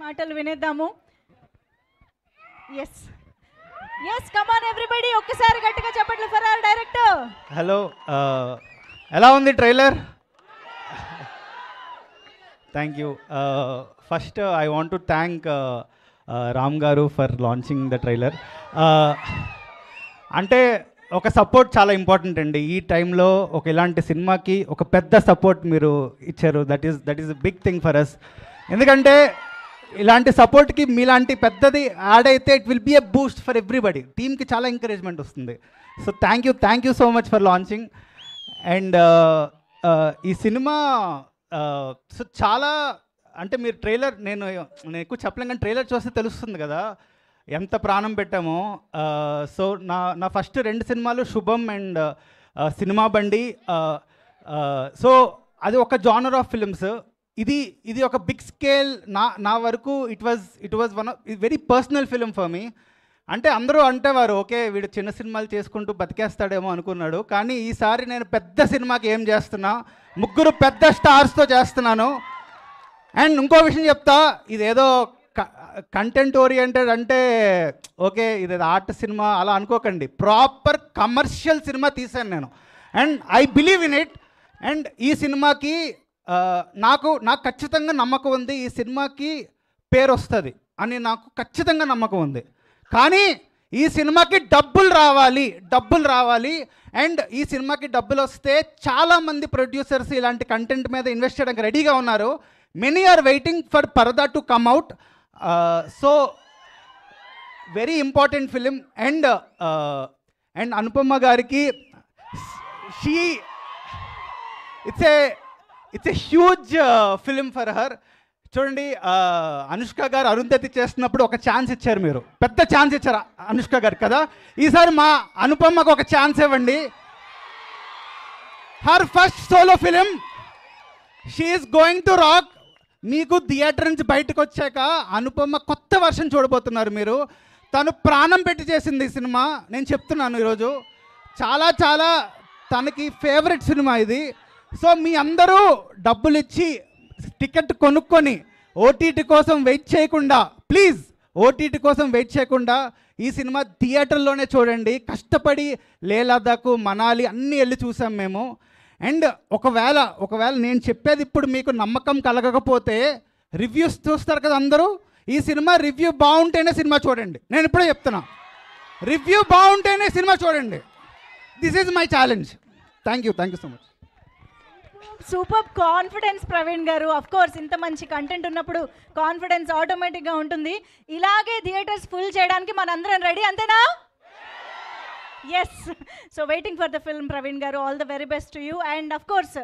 మాటలు వినేద్దాము. Yes yes come on everybody, ఒక్కసారి గట్టిగా చెప్పండి ఫర్ అవర్ డైరెక్టర్. హలో, ఎలా ఉంది trailer? Thank you. First I want to thank Ram garu for launching the trailer. అంటే ఒక సపోర్ట్ చాలా ఇంపార్టెంట్ అండి. ఈ టైంలో ఒక ఇలాంటి సినిమాకి ఒక పెద్ద సపోర్ట్ మీరు ఇచ్చారు. That is big thing for us. ఎందుకంటే ఇలాంటి సపోర్ట్కి మీలాంటి పెద్దది యాడ్ అయితే it will be a boost for everybody. టీమ్కి చాలా ఎంకరేజ్మెంట్ వస్తుంది. So thank you so much for launching. And ఈ సినిమా సో చాలా అంటే మీరు ట్రైలర్ నేను ఎక్కువ చెప్పలేం, కానీ ట్రైలర్ చూస్తే తెలుస్తుంది కదా ఎంత ప్రాణం పెట్టామో. సో నా ఫస్ట్ 2 సినిమాలు శుభం అండ్ సినిమా బండి. సో అది ఒక జానర్ ఆఫ్ ఫిల్మ్స్. ఇది ఒక బిగ్ స్కేల్. నా వరకు it was one of very personal film for me. అంటే అందరూ అంటేవారు ఓకే వీడు చిన్న సినిమాలు చేసుకుంటూ బతికేస్తాడేమో అనుకున్నాడు, కానీ ఈసారి నేను పెద్ద సినిమాకి ఏం చేస్తున్నా, 3 పెద్ద స్టార్స్తో చేస్తున్నాను. అండ్ ఇంకో విషయం చెప్తా, ఇదేదో కంటెంట్ ఓరియంటెడ్ అంటే ఓకే ఇది ఆర్ట్ సినిమా అలా అనుకోకండి. ప్రాపర్ కమర్షియల్ సినిమా తీశాను నేను. And I believe in it. And ఈ సినిమాకి నాకు ఖచ్చితంగా నమ్మకం ఉంది. ఈ సినిమాకి పేరు వస్తుంది అని నాకు ఖచ్చితంగా నమ్మకం ఉంది. కానీ ఈ సినిమాకి డబ్బులు రావాలి. అండ్ ఈ సినిమాకి డబ్బులు వస్తే చాలామంది ప్రొడ్యూసర్స్ ఇలాంటి కంటెంట్ మీద ఇన్వెస్ట్ చేయడానికి రెడీగా ఉన్నారు. Many are waiting for Parada to come out. So very important film. And Anupama గారికి it's a huge film for her. చూడండి, అనుష్క గారు అరుంధతి చేస్తున్నప్పుడు ఒక ఛాన్స్ ఇచ్చారు, మీరు పెద్ద ఛాన్స్ ఇచ్చారు అనుష్క గారు కదా. ఈసారి మా అనుపమకు ఒక ఛాన్స్ ఇవ్వండి. Her first solo film, she is going to rock. మీకు థియేటర్ నుంచి బయటకు వచ్చాక అనుపమ కొత్త వర్షన్ చూడబోతున్నారు మీరు. తను ప్రాణం పెట్టి చేసింది ఈ సినిమా, నేను చెప్తున్నాను ఈరోజు. చాలా చాలా తనకి ఫేవరెట్ సినిమా ఇది. సో మీ అందరూ డబ్బులు ఇచ్చి టికెట్ కొనుక్కొని ఓటీటీ కోసం వెయిట్ చేయకుండా, ప్లీజ్ ఓటీటీ కోసం వెయిట్ చేయకుండా ఈ సినిమా థియేటర్లోనే చూడండి. కష్టపడి లేహ్ లదాఖ్, మనాలి అన్నీ వెళ్ళి చూసాం మేము. అండ్ ఒకవేళ నేను చెప్పేది ఇప్పుడు మీకు నమ్మకం కలగకపోతే రివ్యూస్ చూస్తారు కదా అందరూ. ఈ సినిమా రివ్యూ బాగుంటేనే సినిమా చూడండి. నేను ఇప్పుడే చెప్తున్నా, రివ్యూ బాగుంటేనే సినిమా చూడండి. This is my challenge. Thank you so much. Super confidence Praveen garu. Of course ఇంత మంచి కంటెంట్ ఉన్నప్పుడు కాన్ఫిడెన్స్ ఆటోమేటిక్గా ఉంటుంది. ఇలాగే థియేటర్స్ ఫుల్ చేయడానికి మనందరం రెడీ, అంతేనా? Yes. So waiting for the film Praveen garu. All the very best to you. And of course